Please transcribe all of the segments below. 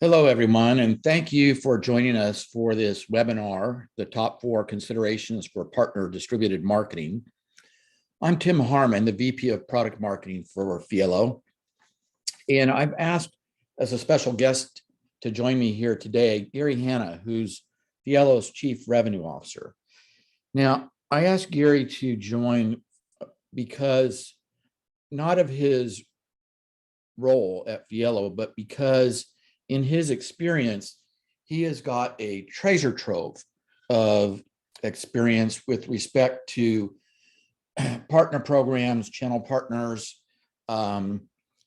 Hello, everyone, and thank you for joining us for this webinar, the top 4 considerations for partner distributed marketing. I'm Tim Harmon, the VP of Product Marketing for Fiello, and I've asked as a special guest to join me here today, Gary Hanna, who's Fiello's Chief Revenue Officer. Now, I asked Gary to join because not of his role at Fiello, but because in his experience, he has got a treasure trove of experience with respect to partner programs, channel partners,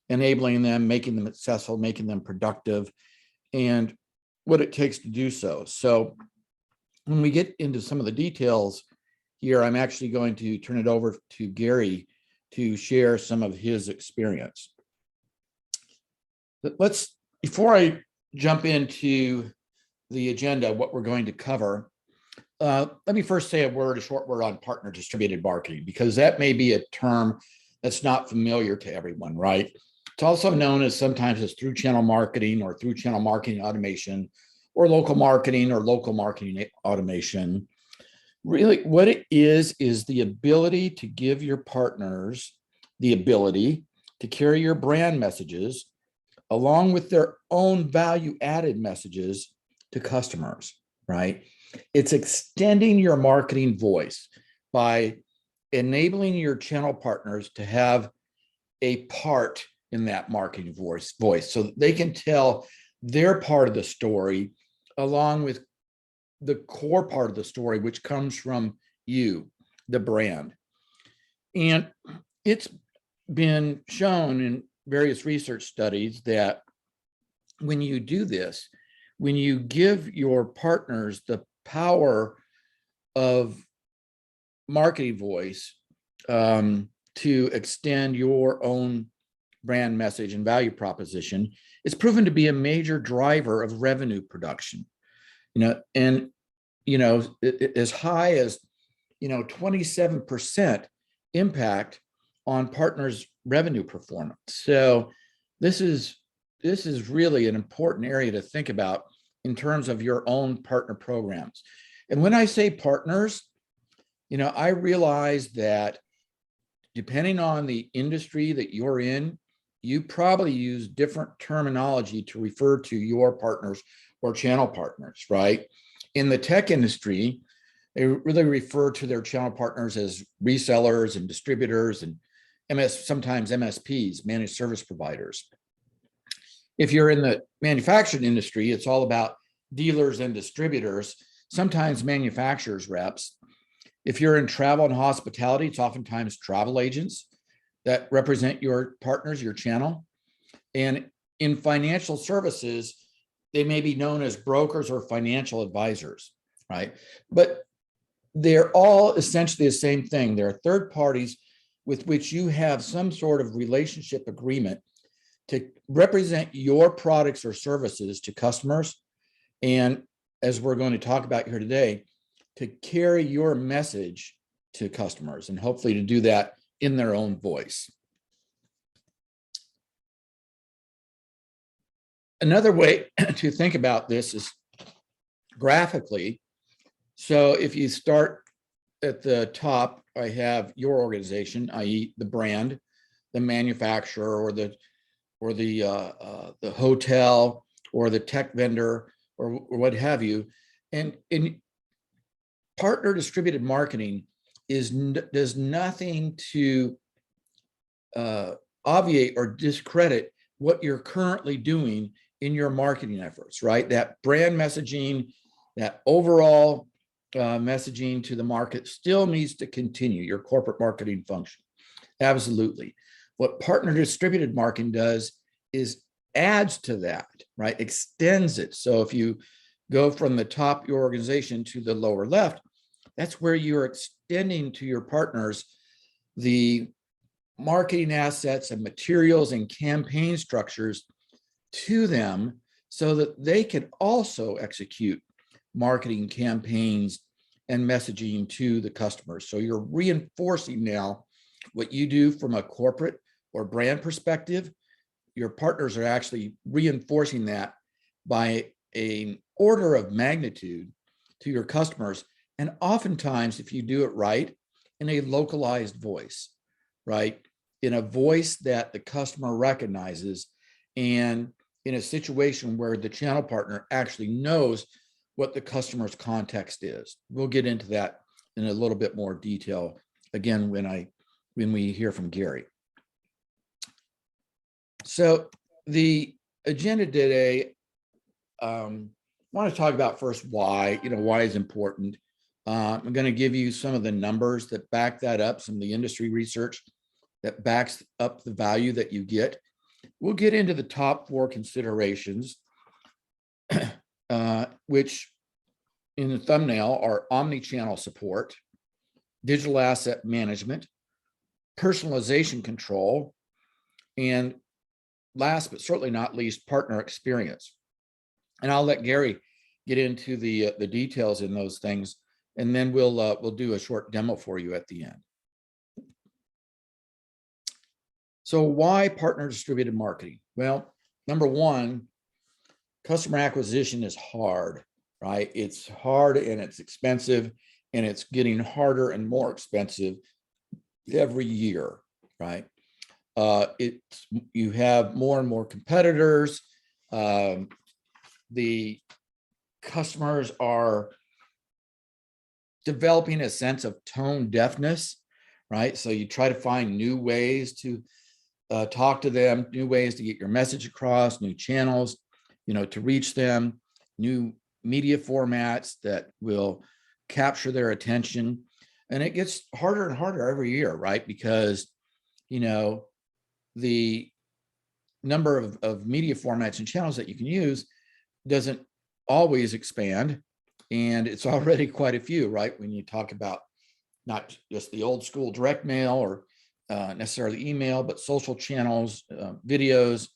enabling them, making them successful, making them productive, and what it takes to do so. So when we get into some of the details here, I'm actually going to turn it over to Gary to share some of his experience. Before I jump into the agenda, what we're going to cover, let me first say a short word on partner distributed marketing, because that may be a term that's not familiar to everyone, right? It's also known as sometimes as through channel marketing or through channel marketing automation or local marketing automation. Really, what it is the ability to give your partners the ability to carry your brand messages along with their own value-added messages to customers, right? It's extending your marketing voice by enabling your channel partners to have a part in that marketing voice so that they can tell their part of the story along with the core part of the story, which comes from you, the brand. And it's been shown in various research studies that when you do this, when you give your partners the power of marketing voice to extend your own brand message and value proposition, it's proven to be a major driver of revenue production. And as high as 27% impact on partners' revenue performance. So this is really an important area to think about in terms of your own partner programs. And when I say partners, I realize that depending on the industry that you're in, you probably use different terminology to refer to your partners or channel partners, right? In the tech industry, they really refer to their channel partners as resellers and distributors and sometimes MSPs, managed service providers. If you're in the manufacturing industry, it's all about dealers and distributors, sometimes manufacturers reps. If you're in travel and hospitality, it's oftentimes travel agents that represent your partners, your channel. And in financial services, they may be known as brokers or financial advisors, right? But they're all essentially the same thing. They're third parties with which you have some sort of relationship agreement to represent your products or services to customers. And as we're going to talk about here today, to carry your message to customers and hopefully to do that in their own voice. Another way to think about this is graphically. So if you start at the top, I have your organization, i.e. the brand, the manufacturer, or the hotel, or the tech vendor, or what have you. And in partner distributed marketing does nothing to obviate or discredit what you're currently doing in your marketing efforts, right? That brand messaging, that overall messaging to the market still needs to continue, your corporate marketing function. Absolutely. What partner distributed marketing does is adds to that, right? Extends it. So if you go from the top of your organization to the lower left, that's where you're extending to your partners the marketing assets and materials and campaign structures to them so that they can also execute marketing campaigns and messaging to the customers. So you're reinforcing now what you do from a corporate or brand perspective. Your partners are actually reinforcing that by an order of magnitude to your customers. And oftentimes, if you do it right, in a localized voice, right? In a voice that the customer recognizes, and in a situation where the channel partner actually knows what the customer's context is. We'll get into that in a little bit more detail again when we hear from Gary. So the agenda today, I want to talk about first why, why is important. I'm going to give you some of the numbers that back that up, some of the industry research that backs up the value that you get. We'll get into the top 4 considerations, which in the thumbnail are omnichannel support, digital asset management, personalization control, and last but certainly not least, partner experience. And I'll let Gary get into the details in those things, and then we'll do a short demo for you at the end. So why partner distributed marketing? Well, number one, customer acquisition is hard, right? It's hard and it's expensive, and it's getting harder and more expensive every year, right? You have more and more competitors. The customers are developing a sense of tone deafness, right? So you try to find new ways to talk to them, new ways to get your message across, new channels, to reach them, new media formats that will capture their attention. And it gets harder and harder every year, right? Because, the number of media formats and channels that you can use doesn't always expand. And it's already quite a few, right? When you talk about not just the old school direct mail or necessarily email, but social channels, videos,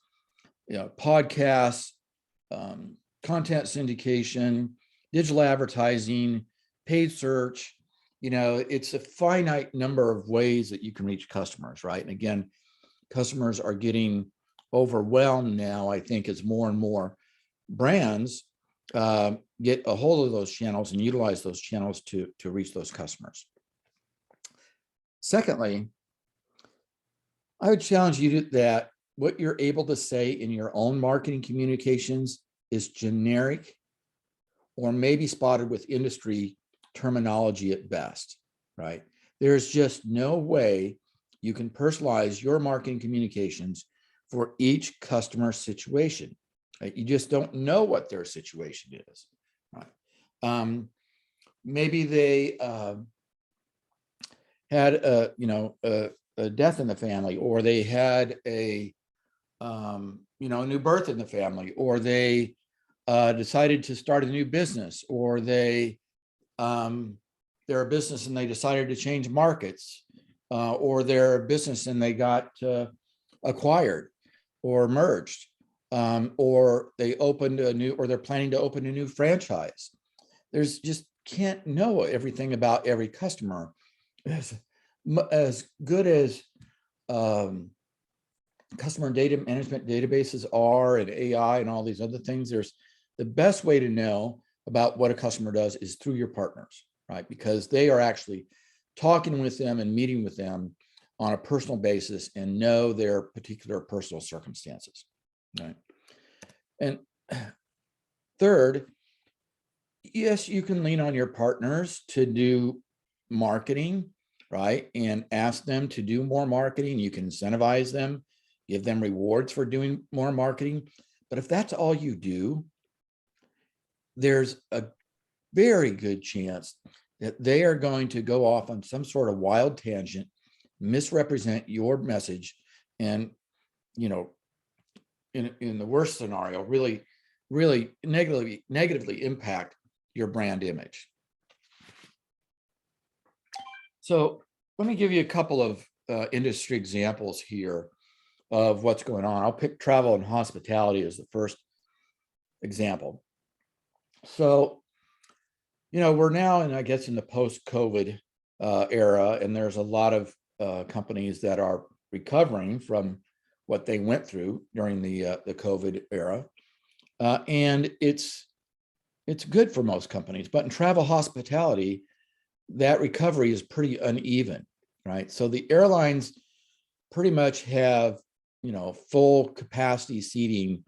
podcasts, content syndication, digital advertising, paid search. It's a finite number of ways that you can reach customers, right? And again, customers are getting overwhelmed now, I think, as more and more brands get a hold of those channels and utilize those channels to reach those customers. Secondly, I would challenge you that what you're able to say in your own marketing communications is generic or maybe spotted with industry terminology at best, right? There's just no way you can personalize your marketing communications for each customer situation. Right? You just don't know what their situation is, right? Maybe they had a death in the family, or they had a new birth in the family, or they decided to start a new business, or they're a business and they decided to change markets, or they're a business and they got acquired or merged, or they opened or they're planning to open a new franchise. There's just can't know everything about every customer. As good as customer data management databases are, and AI and all these other things, there's the best way to know about what a customer does is through your partners, right? Because they are actually talking with them and meeting with them on a personal basis and know their particular personal circumstances, right? And third, yes, you can lean on your partners to do marketing, right? And ask them to do more marketing. You can incentivize them, give them rewards for doing more marketing. But if that's all you do, there's a very good chance that they are going to go off on some sort of wild tangent, misrepresent your message, and, in the worst scenario, really negatively impact your brand image. So let me give you a couple of industry examples here of what's going on. I'll pick travel and hospitality as the first example. So, we're now in, I guess, in the post-COVID era, and there's a lot of companies that are recovering from what they went through during the COVID era. And it's good for most companies, but in travel hospitality, that recovery is pretty uneven, right? So the airlines pretty much have, full capacity seating,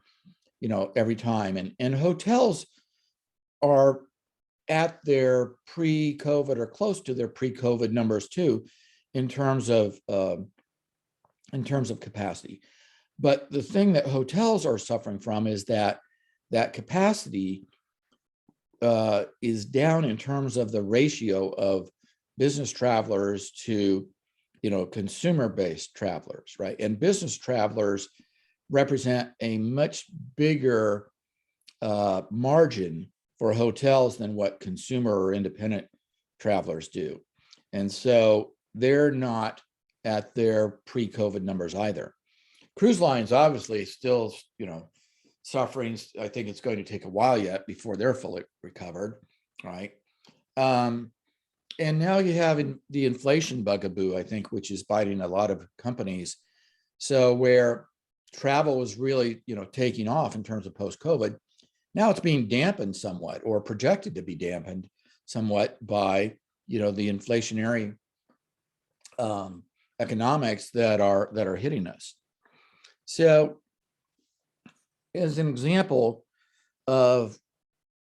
every time. And hotels are at their pre-COVID or close to their pre-COVID numbers too, in terms of capacity. But the thing that hotels are suffering from is that capacity is down in terms of the ratio of business travelers to, consumer-based travelers, right? And business travelers represent a much bigger margin for hotels than what consumer or independent travelers do. And so they're not at their pre-COVID numbers either. Cruise lines obviously still, suffering. I think it's going to take a while yet before they're fully recovered, right? And now you have the inflation bugaboo, I think, which is biting a lot of companies. So where travel was really, taking off in terms of post-COVID, now it's being dampened somewhat, or projected to be dampened somewhat by, the inflationary economics that are hitting us. So, as an example of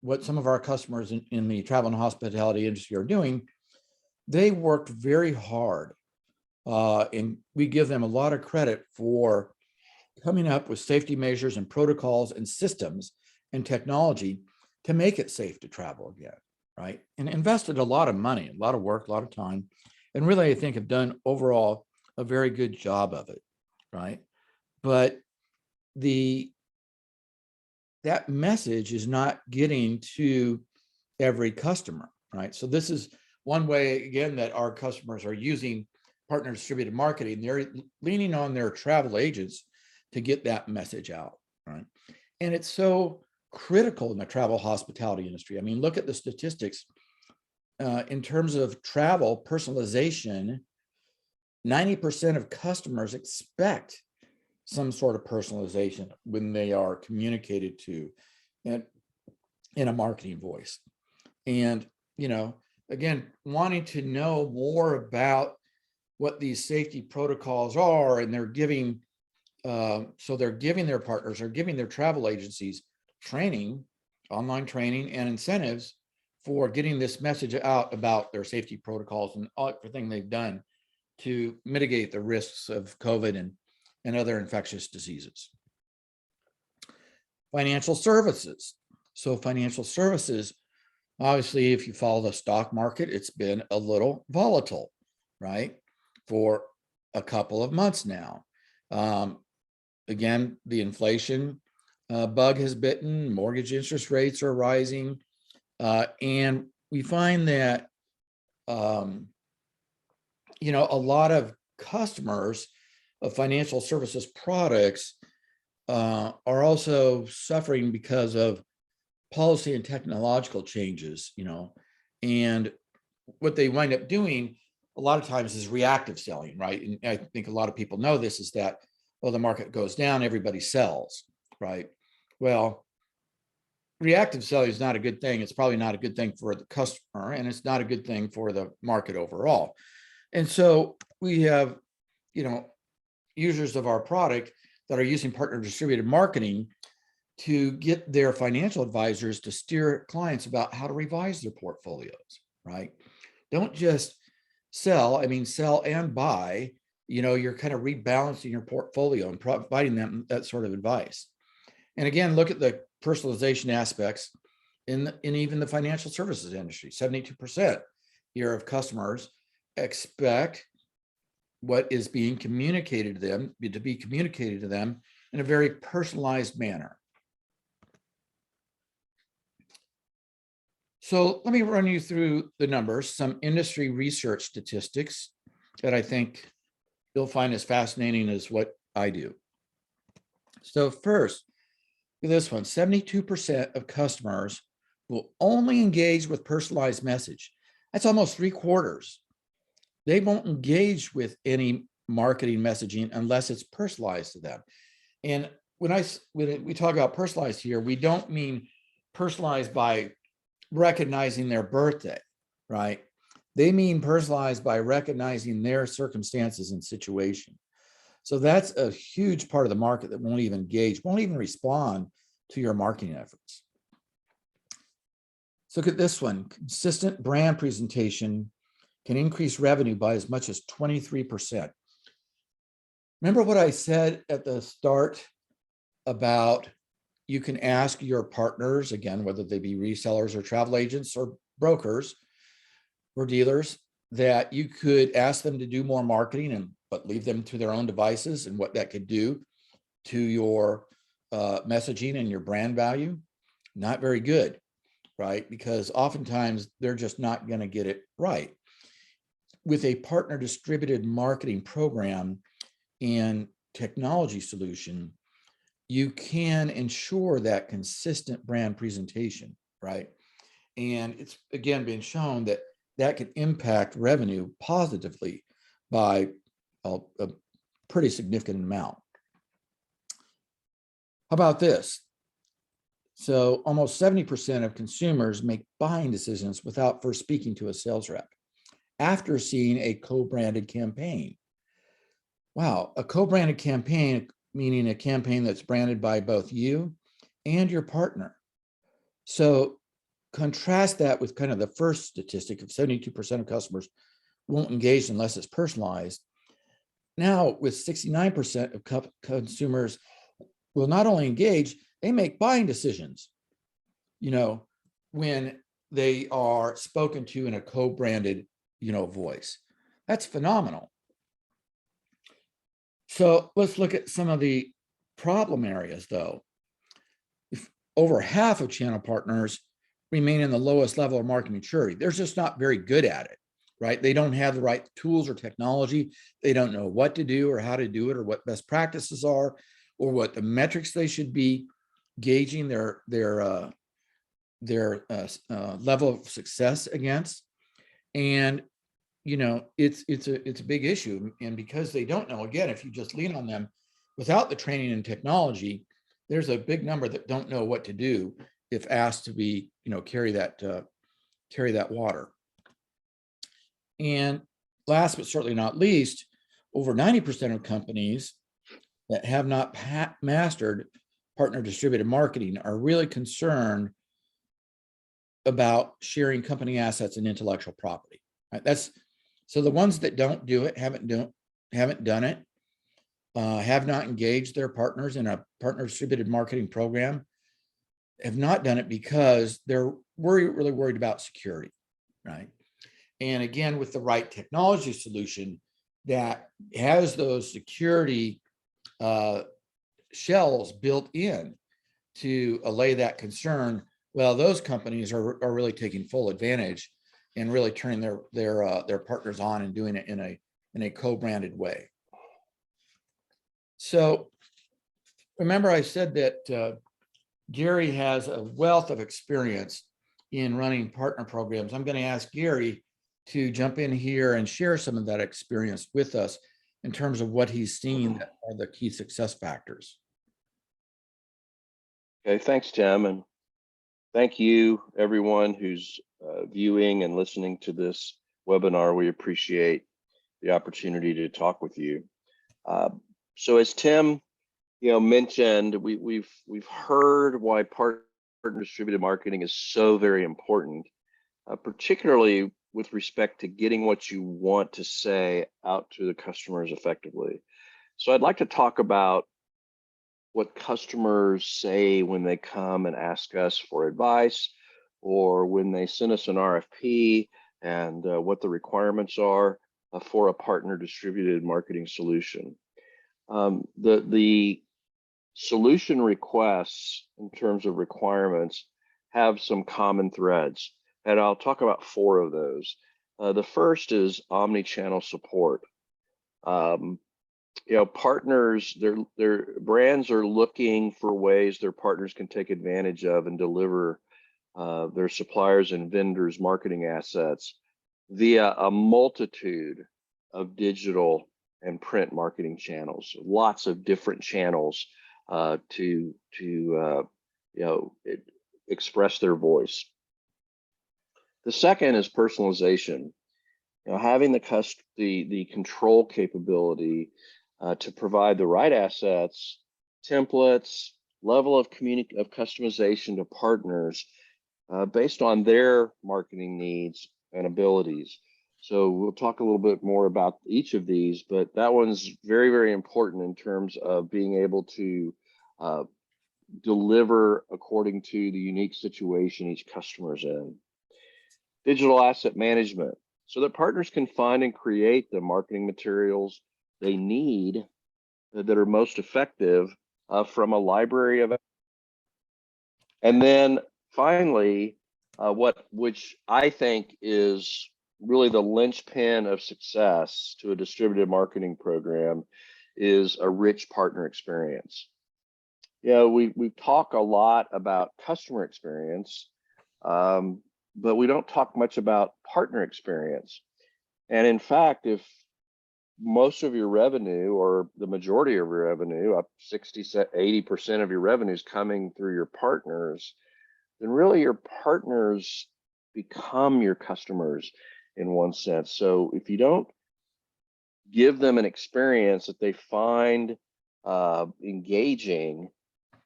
what some of our customers in the travel and hospitality industry are doing, they worked very hard, and we give them a lot of credit for coming up with safety measures and protocols and systems and technology to make it safe to travel again, right? And invested a lot of money, a lot of work, a lot of time, and really, I think, have done overall a very good job of it, right? But that message is not getting to every customer, right? So this is one way, again, that our customers are using partner distributed marketing. They're leaning on their travel agents to get that message out, right? And it's so critical in the travel hospitality industry. I mean, look at the statistics. In terms of travel personalization, 90% of customers expect some sort of personalization when they are communicated to in a marketing voice. And, again, wanting to know more about what these safety protocols are, and they're giving, so they're giving their partners, or giving their travel agencies training, online training and incentives for getting this message out about their safety protocols and everything they've done to mitigate the risks of COVID and other infectious diseases. Financial services. So financial services, obviously, if you follow the stock market, it's been a little volatile, right? For a couple of months now. Again, the inflation bug has bitten, mortgage interest rates are rising. And we find that, a lot of customers of financial services products are also suffering because of policy and technological changes, and what they wind up doing a lot of times is reactive selling, right? And I think a lot of people know this, is that, well, the market goes down, everybody sells, right? Well, reactive selling is not a good thing. It's probably not a good thing for the customer, and it's not a good thing for the market overall. And so we have, users of our product that are using partner distributed marketing to get their financial advisors to steer clients about how to revise their portfolios, right? Don't just sell, sell and buy, you're kind of rebalancing your portfolio and providing them that sort of advice. And again, look at the personalization aspects in even the financial services industry. 72% here of customers expect what is being communicated to them to be communicated to them in a very personalized manner. So let me run you through the numbers, some industry research statistics that I think you'll find as fascinating as what I do. So first, this one, 72% of customers will only engage with personalized message. That's almost 3/4. They won't engage with any marketing messaging unless it's personalized to them. And when we talk about personalized here, we don't mean personalized by recognizing their birthday, right? They mean personalized by recognizing their circumstances and situation. So that's a huge part of the market that won't even engage, won't even respond to your marketing efforts. Let's look at this one. Consistent brand presentation can increase revenue by as much as 23%. Remember what I said at the start about you can ask your partners, again, whether they be resellers or travel agents or brokers or dealers, that you could ask them to do more marketing but leave them to their own devices, and what that could do to your messaging and your brand value. Not very good, right? Because oftentimes they're just not going to get it right. With a partner distributed marketing program and technology solution, you can ensure that consistent brand presentation, right? And it's again been shown that that can impact revenue positively by a pretty significant amount. How about this? So almost 70% of consumers make buying decisions without first speaking to a sales rep after seeing a co-branded campaign. Wow, a co-branded campaign, meaning a campaign that's branded by both you and your partner. So contrast that with kind of the first statistic of 72% of customers won't engage unless it's personalized. Now with 69% of consumers will not only engage, they make buying decisions, when they are spoken to in a co-branded, voice. That's phenomenal. So let's look at some of the problem areas, though. If over half of channel partners remain in the lowest level of market maturity, they're just not very good at it, right? They don't have the right tools or technology. They don't know what to do or how to do it, or what best practices are, or what the metrics they should be gauging their level of success against. And it's a big issue. And because they don't know, again, if you just lean on them without the training and technology, there's a big number that don't know what to do if asked to be, carry that water. And last but certainly not least, over 90% of companies that have not mastered partner distributed marketing are really concerned about sharing company assets and intellectual property. Right? So the ones that don't do it, haven't done it, have not engaged their partners in a partner distributed marketing program, have not done it because they're really worried about security, right? And again, with the right technology solution that has those security shells built in to allay that concern, well, those companies are really taking full advantage and really turning their partners on and doing it in a co-branded way. So remember I said that Gary has a wealth of experience in running partner programs. I'm going to ask Gary to jump in here and share some of that experience with us in terms of what he's seen that are the key success factors. Okay, thanks, Tim, and thank you, everyone who's viewing and listening to this webinar. We appreciate the opportunity to talk with you. So as Tim, mentioned, we've heard why partner distributed marketing is so very important, particularly with respect to getting what you want to say out to the customers effectively. So I'd like to talk about what customers say when they come and ask us for advice, or when they send us an RFP, and what the requirements are for a partner distributed marketing solution. The solution requests in terms of requirements have some common threads, and I'll talk about 4 of those. The first is omnichannel support. Partners, their brands are looking for ways their partners can take advantage of and deliver their suppliers and vendors marketing assets via a multitude of digital and print marketing channels, lots of different channels to express their voice. The second is personalization. Having the control capability to provide the right assets, templates, level of customization to partners based on their marketing needs and abilities. So we'll talk a little bit more about each of these, but that one's very, very important in terms of being able to deliver according to the unique situation each customer's in. Digital asset management, so that partners can find and create the marketing materials they need that are most effective from a library of. And then finally, which I think is really the linchpin of success to a distributed marketing program, is a rich partner experience. We talk a lot about customer experience, but we don't talk much about partner experience. And in fact, if most of your revenue, or the majority of your revenue, up 60-80% of your revenue is coming through your partners, then really your partners become your customers in one sense. So if you don't give them an experience that they find engaging,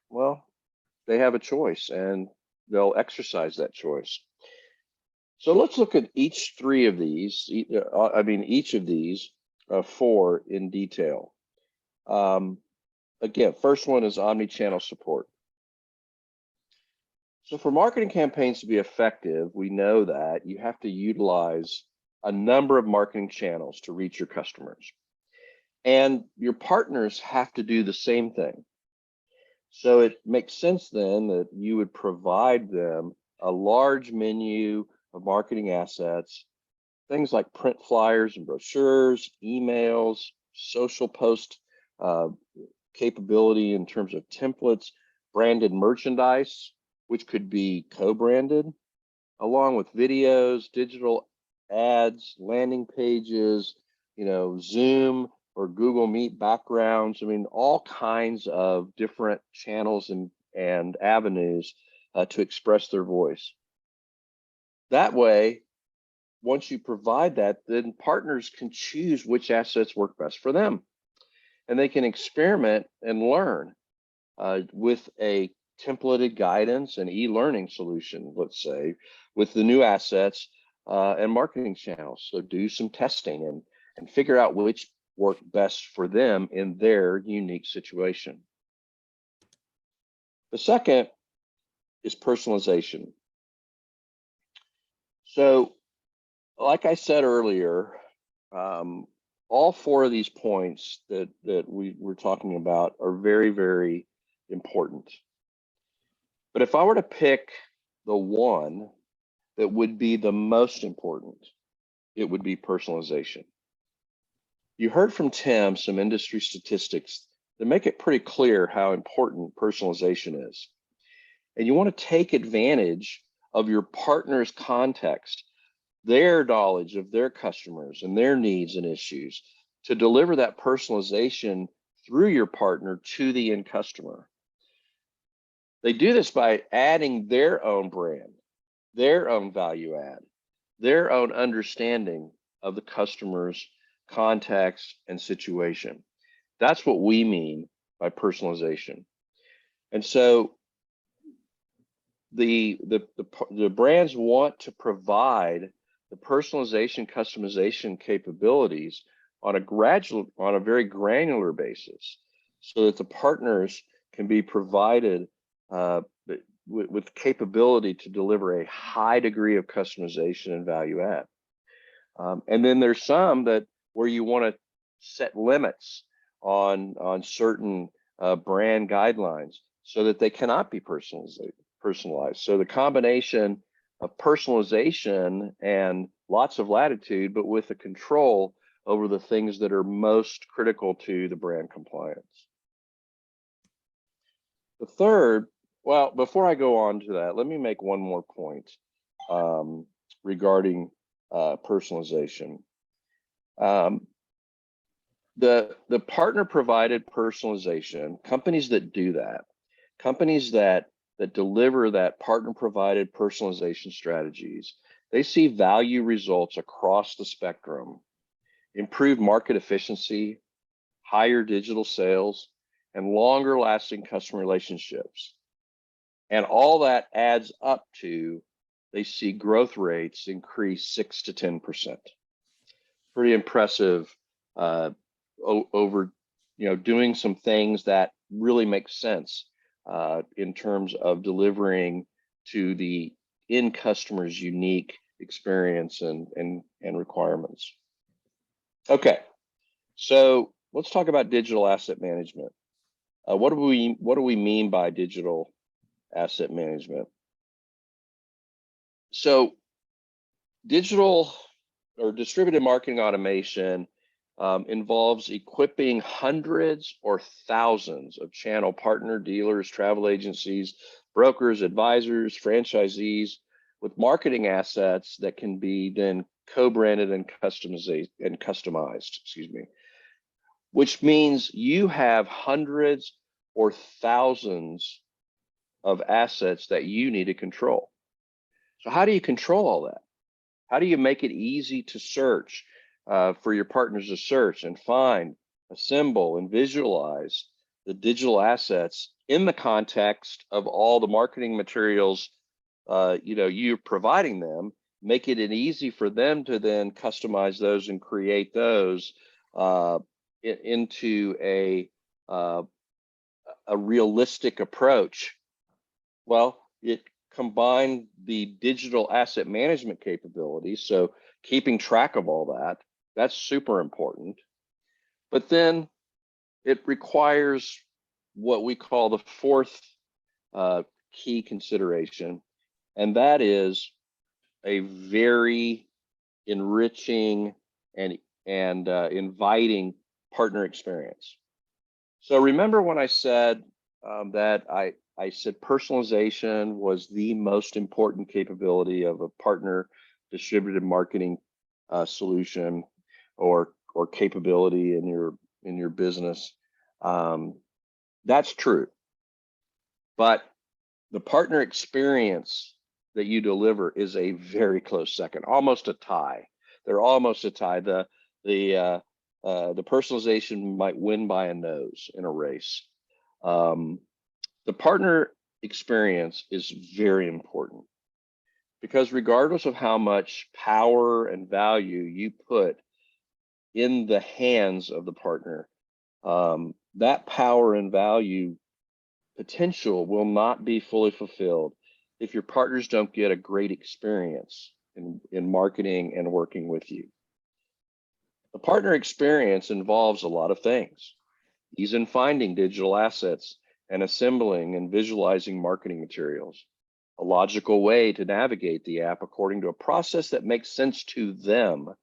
well, they have a choice and they'll exercise that choice. So let's look at each of these four in detail. Again, first one is omnichannel support. So for marketing campaigns to be effective, we know that you have to utilize a number of marketing channels to reach your customers. And your partners have to do the same thing. So it makes sense then that you would provide them a large menu of marketing assets, things like print flyers and brochures, emails, social post capability in terms of templates, branded merchandise, which could be co-branded, along with videos, digital ads, landing pages, Zoom or Google Meet backgrounds. I mean, all kinds of different channels and avenues to express their voice. That way, once you provide that, then partners can choose which assets work best for them. And they can experiment and learn with a templated guidance and e-learning solution, let's say, with the new assets and marketing channels. So do some testing and figure out which work best for them in their unique situation. The second is personalization. So, like I said earlier, all four of these points that we were talking about are very, very important. But if I were to pick the one that would be the most important, it would be personalization. You heard from Tim some industry statistics that make it pretty clear how important personalization is. And you want to take advantage of your partner's context, their knowledge of their customers and their needs and issues, to deliver that personalization through your partner to the end customer. They do this by adding their own brand, their own value add, their own understanding of the customer's context and situation. That's what we mean by personalization. And so the brands want to provide the personalization, customization capabilities on a very granular basis, so that the partners can be provided with capability to deliver a high degree of customization and value add. And then there's some where you want to set limits on certain brand guidelines so that they cannot be personalized. So the combination of personalization and lots of latitude, but with a control over the things that are most critical to the brand compliance. The third, well, before I go on to that, let me make one more point regarding personalization. The partner provided personalization, companies that do that, companies that deliver that partner provided personalization strategies, they see value results across the spectrum, improved market efficiency, higher digital sales, and longer lasting customer relationships. And all that adds up to, they see growth rates increase 6 to 10%. Pretty impressive over, doing some things that really make sense in terms of delivering to the end customer's unique experience and requirements. Okay, so let's talk about digital asset management. What do we mean by digital asset management? So digital or distributed marketing automation involves equipping hundreds or thousands of channel partner dealers, travel agencies, brokers, advisors, franchisees with marketing assets that can be then co-branded and customized, which means you have hundreds or thousands of assets that you need to control. So how do you control all that? How do you make it easy to search for your partners to search and find, assemble, and visualize the digital assets in the context of all the marketing materials you're providing them, make it easy for them to then customize those and create those into a realistic approach? Well, it combined the digital asset management capabilities, so keeping track of all that, that's super important. But then it requires what we call the fourth key consideration, and that is a very enriching and inviting partner experience. So remember when I said that I said personalization was the most important capability of a partner distributed marketing solution or capability in your business. That's true, but the partner experience that you deliver is a very close second, almost a tie. They're almost a tie. The personalization might win by a nose in a race. The partner experience is very important because regardless of how much power and value you put in the hands of the partner, that power and value potential will not be fully fulfilled if your partners don't get a great experience in marketing and working with you. The partner experience involves a lot of things. Ease in finding digital assets and assembling and visualizing marketing materials, a logical way to navigate the app according to a process that makes sense to them,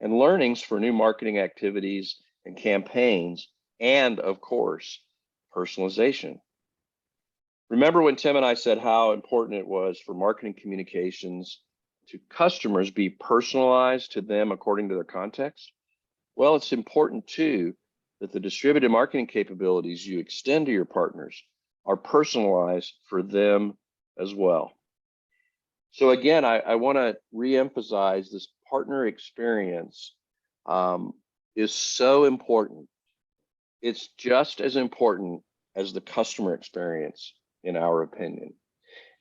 and learnings for new marketing activities and campaigns, and of course, personalization. Remember when Tim and I said how important it was for marketing communications to customers be personalized to them according to their context? Well, it's important too that the distributed marketing capabilities you extend to your partners are personalized for them as well. So again, I want to reemphasize this partner experience is so important. It's just as important as the customer experience, in our opinion.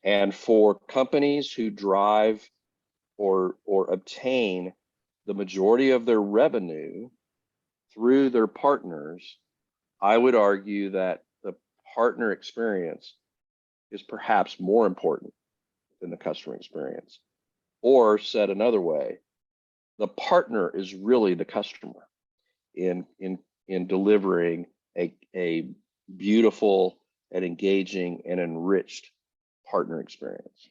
And for companies who drive or obtain the majority of their revenue through their partners, I would argue that the partner experience is perhaps more important than the customer experience. Or said another way, the partner is really the customer in delivering a beautiful and engaging and enriched partner experience.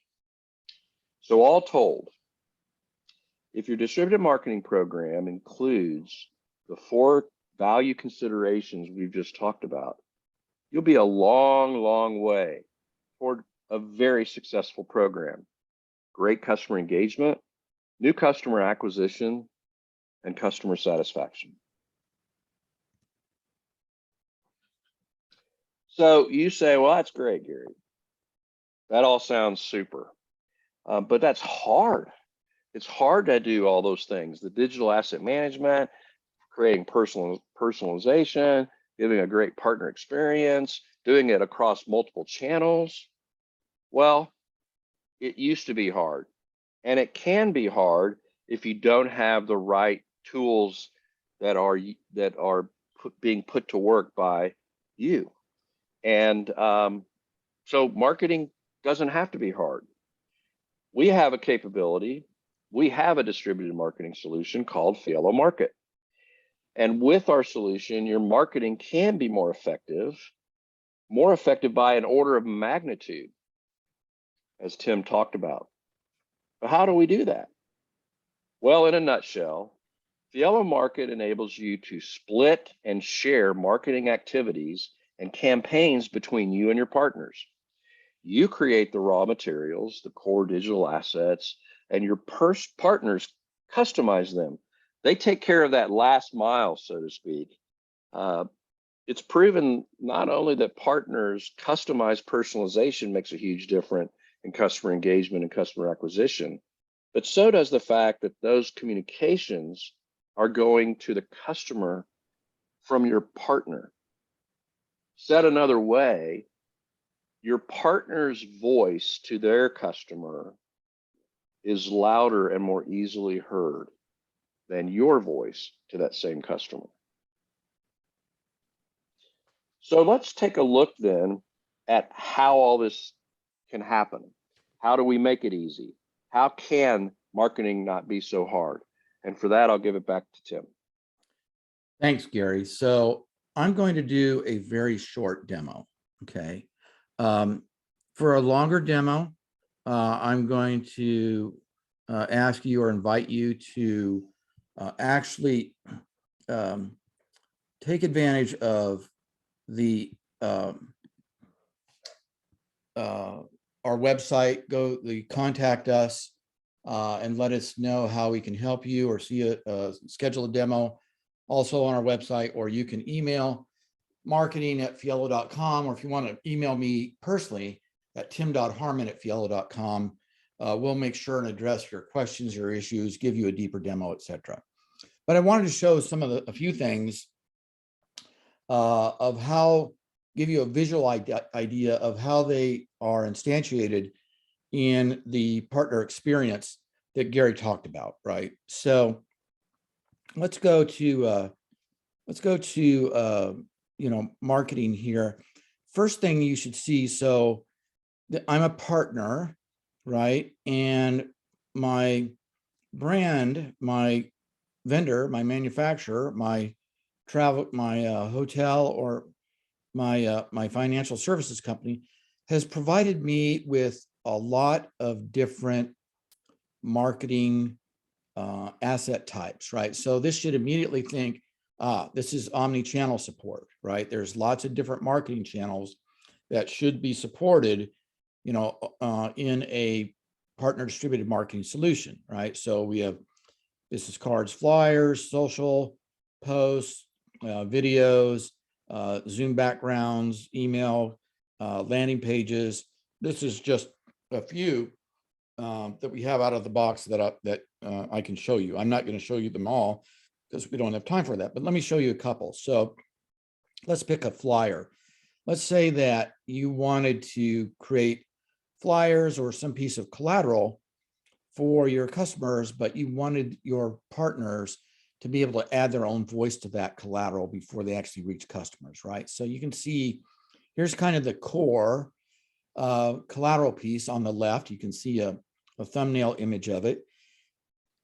So all told, if your distributed marketing program includes the 4 value considerations we've just talked about, you'll be a long, long way toward a very successful program. Great customer engagement, new customer acquisition, and customer satisfaction. So you say, well, that's great, Gary. That all sounds super, but that's hard. It's hard to do all those things, the digital asset management, creating personalization, giving a great partner experience, doing it across multiple channels. Well, it used to be hard, and it can be hard if you don't have the right tools that are being put to work by you. And so marketing doesn't have to be hard. We have a capability. We have a distributed marketing solution called Fiello Market. And with our solution, your marketing can be more effective by an order of magnitude, as Tim talked about. But how do we do that? Well, in a nutshell, Fiello Market enables you to split and share marketing activities and campaigns between you and your partners. You create the raw materials, the core digital assets, and your partners customize them. They take care of that last mile, so to speak. It's proven not only that partners customize personalization makes a huge difference in customer engagement and customer acquisition, but so does the fact that those communications are going to the customer from your partner. Said another way, your partner's voice to their customer is louder and more easily heard than your voice to that same customer. So let's take a look then at how all this can happen. How do we make it easy? How can marketing not be so hard? And for that, I'll give it back to Tim. Thanks, Gary. So I'm going to do a very short demo, okay? For a longer demo, I'm going to ask you or invite you to actually take advantage of the our website, contact us and let us know how we can help you or schedule a demo also on our website, or you can email marketing@fiello.com, or if you want to email me personally at tim.harmon@fiello.com. We'll make sure and address your questions, your issues, give you a deeper demo, etc. But I wanted to show a few things of how, give you a visual idea of how they are instantiated in the partner experience that Gary talked about, right? So let's go to marketing here. First thing you should see, so I'm a partner, right? And my brand, my vendor, my manufacturer, my travel, my hotel, or my financial services company has provided me with a lot of different marketing asset types, right? So this should immediately think, this is omni-channel support, right? There's lots of different marketing channels that should be supported, in a partner distributed marketing solution, right? So we have business cards, flyers, social posts, videos, Zoom backgrounds, email, landing pages. This is just a few that we have out of the box that I can show you. I'm not going to show you them all because we don't have time for that, but let me show you a couple. So let's pick a flyer. Let's say that you wanted to create flyers or some piece of collateral for your customers, but you wanted your partners to be able to add their own voice to that collateral before they actually reach customers, right? So you can see, here's kind of the core collateral piece on the left. You can see a thumbnail image of it.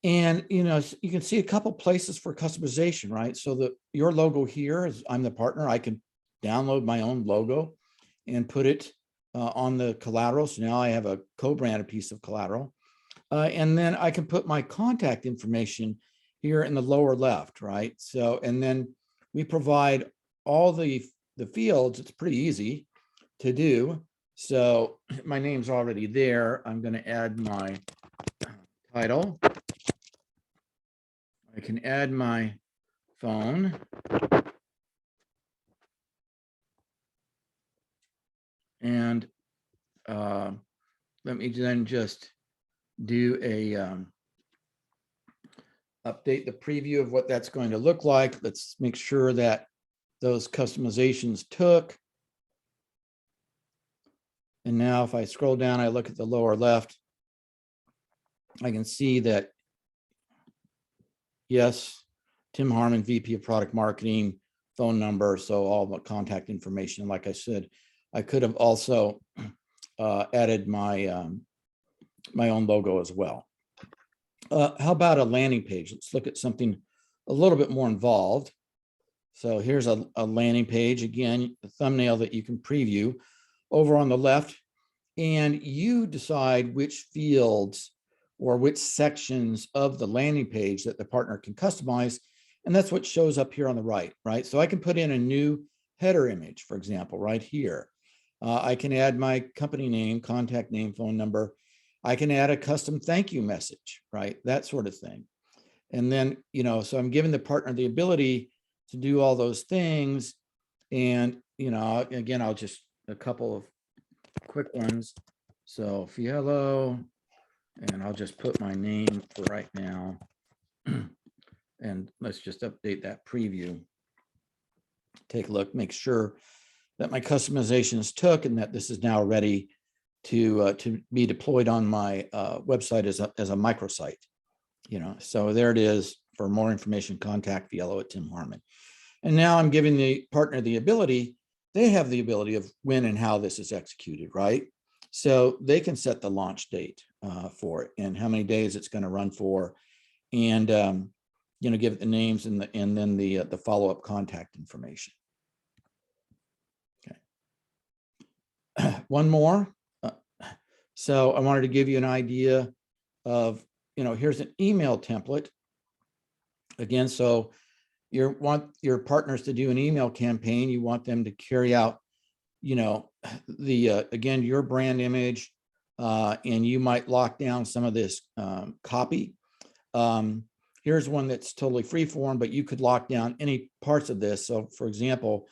And, you can see a couple places for customization, right? So your logo here is, I'm the partner. I can download my own logo and put it on the collateral. So now I have a co-branded piece of collateral. And then I can put my contact information here in the lower left, right? So, and then we provide all the fields. It's pretty easy to do. So my name's already there. I'm going to add my title. I can add my phone. And let me then just do a update the preview of what that's going to look like. Let's make sure that those customizations took. And now if I scroll down, I look at the lower left, I can see that, yes, Tim Harmon, VP of Product Marketing, phone number, so all the contact information. Like I said, I could have also added my my own logo as well. How about a landing page? Let's look at something a little bit more involved. So here's a landing page. Again, a thumbnail that you can preview over on the left, and you decide which fields or which sections of the landing page that the partner can customize. And that's what shows up here on the right, right? So I can put in a new header image, for example, right here. I can add my company name, contact name, phone number. I can add a custom thank you message, right? That sort of thing. And then, you know, so I'm giving the partner the ability to do all those things. And, you know, again, I'll just a couple of quick ones. So Fiello, and I'll just put my name for right now. And let's just update that preview. Take a look, make sure that my customizations took and that this is now ready to be deployed on my website as a microsite. You know, so there it is. For more information, contact Fiello at Tim Harmon. And now I'm giving the partner the ability, they have the ability of when and how this is executed, right? So they can set the launch date for it and how many days it's going to run for, and you know, give it the names and then the follow-up contact information. Okay. One more. So I wanted to give you an idea of, you know, here's an email template. Again, so you want your partners to do an email campaign. You want them to carry out, you know, the again, your brand image, and you might lock down some of this copy. Here's one that's totally free form, but you could lock down any parts of this. So for example,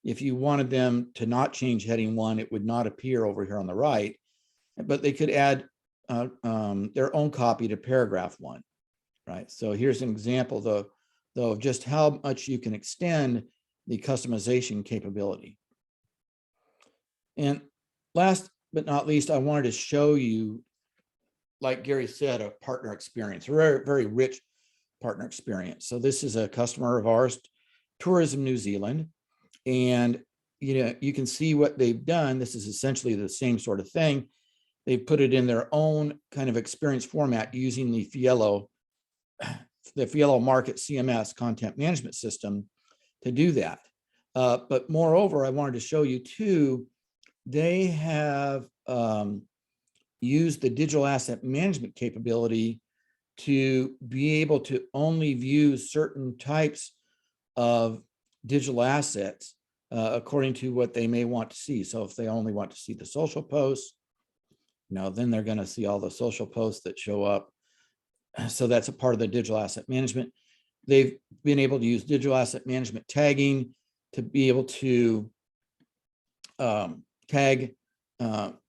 if you wanted them to not change heading 1, it would not appear over here on the right, but they could add their own copy to paragraph 1, right? So here's an example though of just how much you can extend the customization capability. And last but not least, I wanted to show you, like Gary said, a partner experience, a very, very rich partner experience. So this is a customer of ours, Tourism New Zealand. And you know, you can see what they've done. This is essentially the same sort of thing. They've put it in their own kind of experience format using the Fiello Market CMS content management system to do that. But moreover, I wanted to show you too, they have used the digital asset management capability to be able to only view certain types of digital assets according to what they may want to see. So if they only want to see the social posts, then they're going to see all the social posts that show up. So that's a part of the digital asset management. They've been able to use digital asset management tagging to be able to tag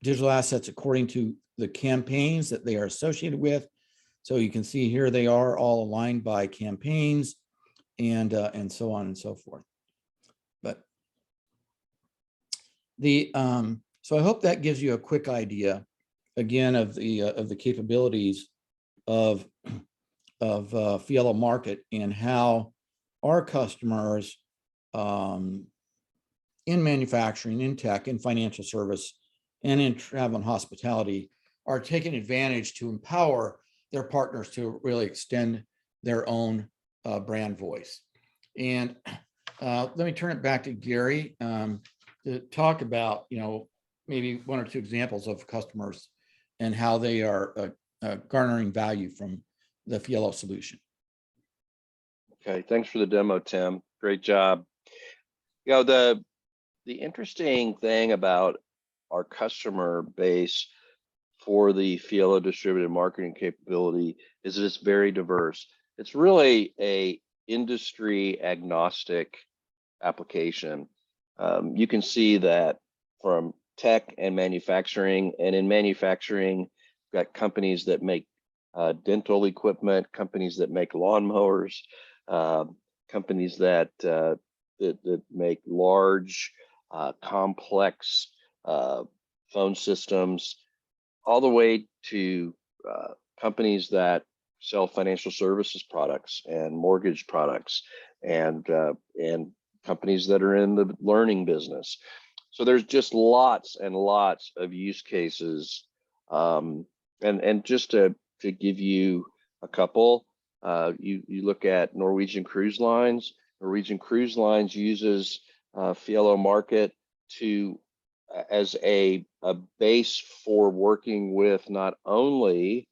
digital assets according to the campaigns that they are associated with. So you can see here they are all aligned by campaigns and so on and so forth. But the so I hope that gives you a quick idea again of the capabilities of Fiello Market and how our customers in manufacturing, in tech, in financial service, and in travel and hospitality are taking advantage to empower their partners to really extend their own brand voice. And let me turn it back to Gary to talk about, maybe 1 or 2 examples of customers and how they are garnering value from the Fiello solution. Okay, thanks for the demo, Tim. Great job. The interesting thing about our customer base for the Fiello distributed marketing capability is that it's very diverse. It's really a industry agnostic application. You can see that from tech and manufacturing. And in manufacturing, we've got companies that make dental equipment, companies that make lawnmowers, companies that make large, complex phone systems, all the way to companies that sell financial services products and mortgage products, and companies that are in the learning business. So there's just lots and lots of use cases. And just to give you a couple, you look at Norwegian Cruise Lines. Norwegian Cruise Lines uses Fielo Market as a base for working with not only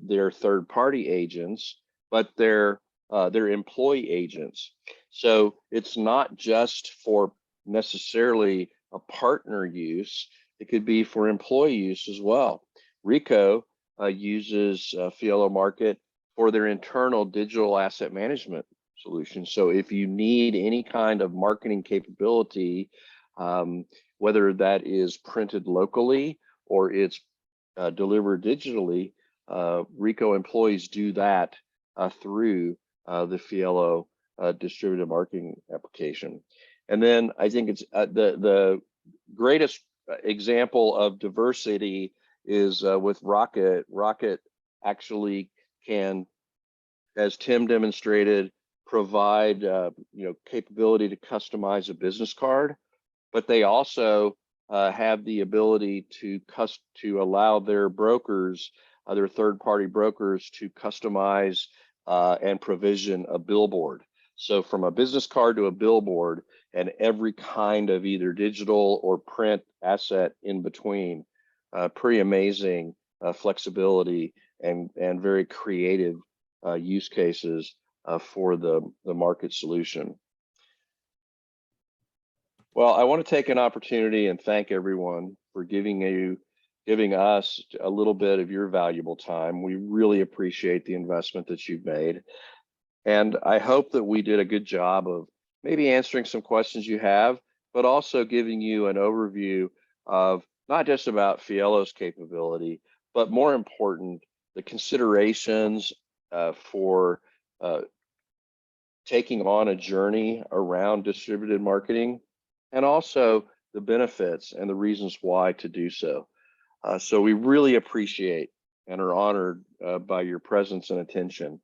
their third-party agents, but their employee agents. So it's not just for necessarily a partner use; it could be for employee use as well. Rico uses Fielo Market for their internal digital asset management solution. So if you need any kind of marketing capability, whether that is printed locally or it's delivered digitally, Rico employees do that through the Fielo distributed marketing application. And then I think it's the greatest example of diversity is with Rocket. Rocket actually can, as Tim demonstrated, provide capability to customize a business card, but they also have the ability to allow their brokers, their third-party brokers, to customize and provision a billboard. So from a business card to a billboard, and every kind of either digital or print asset in between. Pretty amazing flexibility and very creative use cases for the market solution. Well, I want to take an opportunity and thank everyone for giving us a little bit of your valuable time. We really appreciate the investment that you've made. And I hope that we did a good job of maybe answering some questions you have, but also giving you an overview of not just about Fielo's capability, but more important, the considerations for taking on a journey around distributed marketing, and also the benefits and the reasons why to do so. So we really appreciate and are honored by your presence and attention.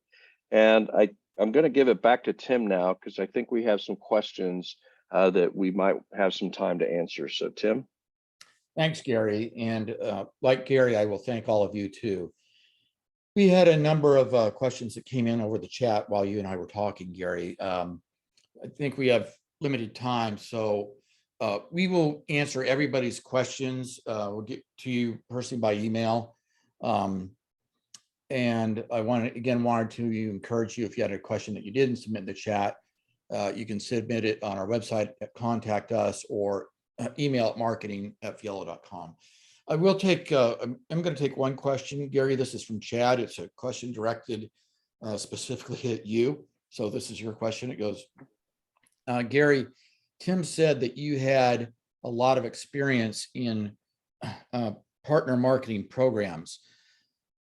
And I'm going to give it back to Tim now, because I think we have some questions that we might have some time to answer. So Tim. Thanks, Gary. And like Gary, I will thank all of you too. We had a number of questions that came in over the chat while you and I were talking, Gary. I think we have limited time, so we will answer everybody's questions. We'll get to you personally by email. And I wanted to encourage you, if you had a question that you didn't submit in the chat, you can submit it on our website at Contact Us, or email at marketing@fielo.com. I will take, I'm going to take one question, Gary. This is from Chad. It's a question directed specifically at you. So this is your question. It goes, Gary, Tim said that you had a lot of experience in partner marketing programs.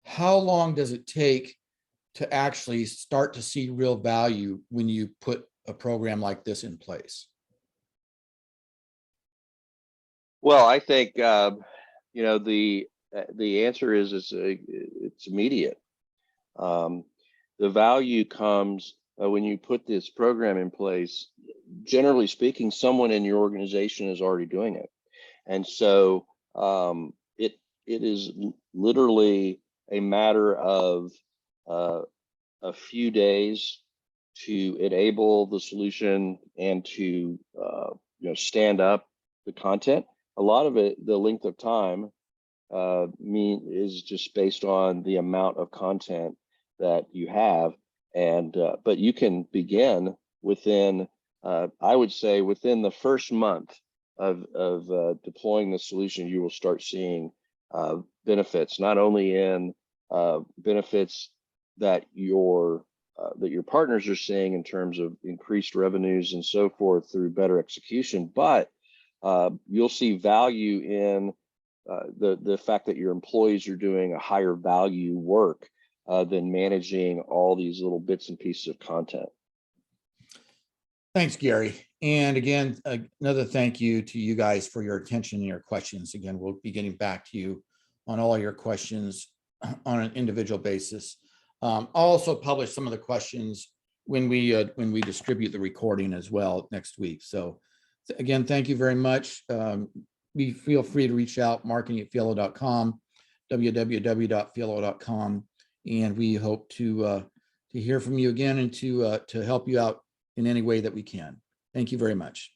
How long does it take to actually start to see real value when you put a program like this in place? Well, I think the answer is it's immediate. The value comes when you put this program in place. Generally speaking, someone in your organization is already doing it, and so it is literally a matter of a few days to enable the solution and to stand up the content. A lot of it, the length of time is just based on the amount of content that you have, and but you can begin within I would say within the first month of deploying the solution. You will start seeing benefits, not only in benefits that your partners are seeing in terms of increased revenues and so forth through better execution, but you'll see value in the fact that your employees are doing a higher value work than managing all these little bits and pieces of content. Thanks, Gary. And again, another thank you to you guys for your attention and your questions. Again, we'll be getting back to you on all your questions on an individual basis. I'll also publish some of the questions when we distribute the recording as well next week. So again, thank you very much. Feel free to reach out, marketing@fielo.com, www.fielo.com, and we hope to hear from you again and to help you out in any way that we can. Thank you very much.